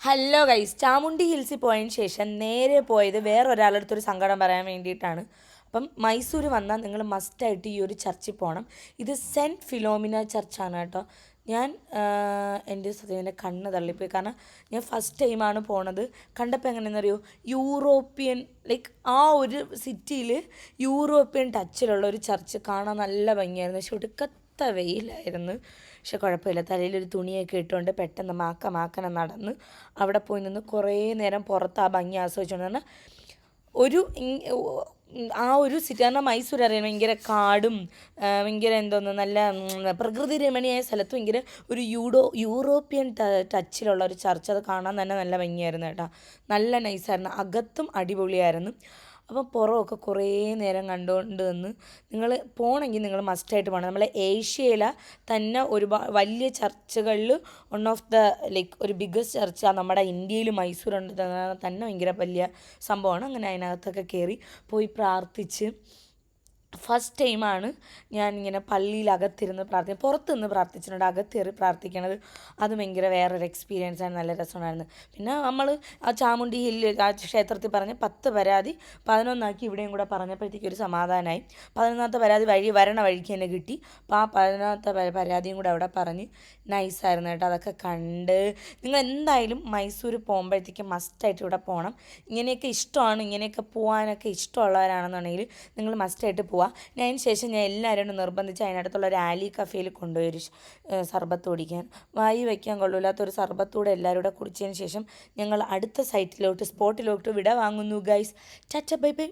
Hello guys, Chamundi ഹിൽസിൽ പോയതിന് ശേഷം നേരെ പോയത് വേറൊരാളുടെ അടുത്തൊരു സങ്കടം പറയാൻ വേണ്ടിയിട്ടാണ്. അപ്പം മൈസൂർ വന്നാൽ നിങ്ങൾ മസ്റ്റായിട്ട് ഈ ഒരു ചർച്ചിൽ പോകണം. ഇത് സെൻറ്റ് ഫിലോമിന ചർച്ചാണ് കേട്ടോ. ഞാൻ എൻ്റെ സത്യത്തിൻ്റെ കണ്ണ് തള്ളിപ്പോയി. കാരണം ഞാൻ ഫസ്റ്റ് ടൈമാണ് പോണത്. കണ്ടപ്പോൾ എങ്ങനെയെന്നറിയോ, യൂറോപ്യൻ ലൈക്ക് ആ ഒരു സിറ്റിയിൽ യൂറോപ്യൻ ടച്ചിലുള്ള ഒരു ചർച്ച് കാണാൻ നല്ല ഭംഗിയായിരുന്നു. പക്ഷെ ഒടുക്കത്ത വെയിലായിരുന്നു. പക്ഷെ കുഴപ്പമില്ല, തലയിലൊരു തുണിയൊക്കെ ഇട്ടുകൊണ്ട് പെട്ടെന്ന് മാക്കനെ നടന്ന് അവിടെ പോയി നിന്ന് കുറേ നേരം പുറത്ത് ആ ഭംഗി ആസ്വദിച്ചുകൊണ്ട് പറഞ്ഞാൽ ഒരു ആ ഒരു സിറ്റി പറഞ്ഞാൽ മൈസൂർ അറിയാം, ഭയങ്കര കാടും ഭയങ്കര എന്തോന്ന് നല്ല പ്രകൃതി രമണീയായ സ്ഥലത്ത് ഭയങ്കര ഒരു യൂറോപ്യൻ ടച്ചിലുള്ള ഒരു ചർച്ച്. അത് കാണാൻ തന്നെ നല്ല ഭംഗിയായിരുന്നു കേട്ടോ. നല്ല നൈസായിരുന്നു, അകത്തും അടിപൊളിയായിരുന്നു. അപ്പം പുറമൊക്കെ കുറേ നേരം കണ്ടുകൊണ്ട് നിന്ന് നിങ്ങൾ പോകണമെങ്കിൽ നിങ്ങൾ മസ്റ്റായിട്ട് പോകണം. നമ്മളെ ഏഷ്യയിലെ തന്നെ വലിയ ചർച്ചുകളിൽ വൺ ഓഫ് ദ ലൈക്ക് ഒരു ബിഗ്ഗസ്റ്റ് ചർച്ച നമ്മുടെ ഇന്ത്യയിൽ മൈസൂരുണ്ട് തന്നെ ഭയങ്കര വലിയ സംഭവമാണ്. അങ്ങനെ അതിനകത്തൊക്കെ കയറി പോയി പ്രാർത്ഥിച്ച് ഫസ്റ്റ് ടൈമാണ് ഞാനിങ്ങനെ പള്ളിയിലകത്തിരുന്ന് പുറത്തുനിന്ന് പ്രാർത്ഥിച്ചിട്ടുണ്ട്. അകത്തേറി പ്രാർത്ഥിക്കണത് അത് ഭയങ്കര വേറൊരു എക്സ്പീരിയൻസ് ആണ്, നല്ല രസമായിരുന്നു. പിന്നെ നമ്മൾ ആ ചാമുണ്ഡി ഹില്ലിൽ ആ ക്ഷേത്രത്തിൽ പറഞ്ഞ് 10 പരാതി 11 ഇവിടെയും കൂടെ പറഞ്ഞപ്പോഴത്തേക്ക് ഒരു സമാധാനമായി. 11ാമത്തെ പരാതി വരണ വഴിക്ക് തന്നെ കിട്ടി. അപ്പോൾ ആ 11ാമത്തെ പരാതിയും കൂടെ അവിടെ പറഞ്ഞ് നൈസായിരുന്നു കേട്ടോ. അതൊക്കെ കണ്ട് നിങ്ങൾ എന്തായാലും മൈസൂർ പോകുമ്പോഴത്തേക്ക് മസ്റ്റായിട്ട് ഇവിടെ പോകണം. ഇങ്ങനെയൊക്കെ ഇഷ്ടമാണ്, ഇങ്ങനെയൊക്കെ പോകാനൊക്കെ ഇഷ്ടമുള്ളവരാണെന്നുണ്ടെങ്കിൽ നിങ്ങൾ മസ്റ്റായിട്ട് പോവുക. അതിന് ശേഷം ഞാൻ എല്ലാവരോടും നിർബന്ധിച്ച് അതിനടുത്തുള്ള ഒരു ആലി കഫേയിൽ കൊണ്ടുപോയി ഒരു സർബത്ത് കുടിക്കാൻ. വായി വയ്ക്കാൻ കൊള്ളില്ലാത്തൊരു സർബത്തൂടെ എല്ലാവരും കൂടെ കുടിച്ചതിന് ശേഷം ഞങ്ങൾ അടുത്ത സ്പോട്ടിലോട്ട് വിട വാങ്ങുന്നു ഗൈസ്. ചച്ച bye bye.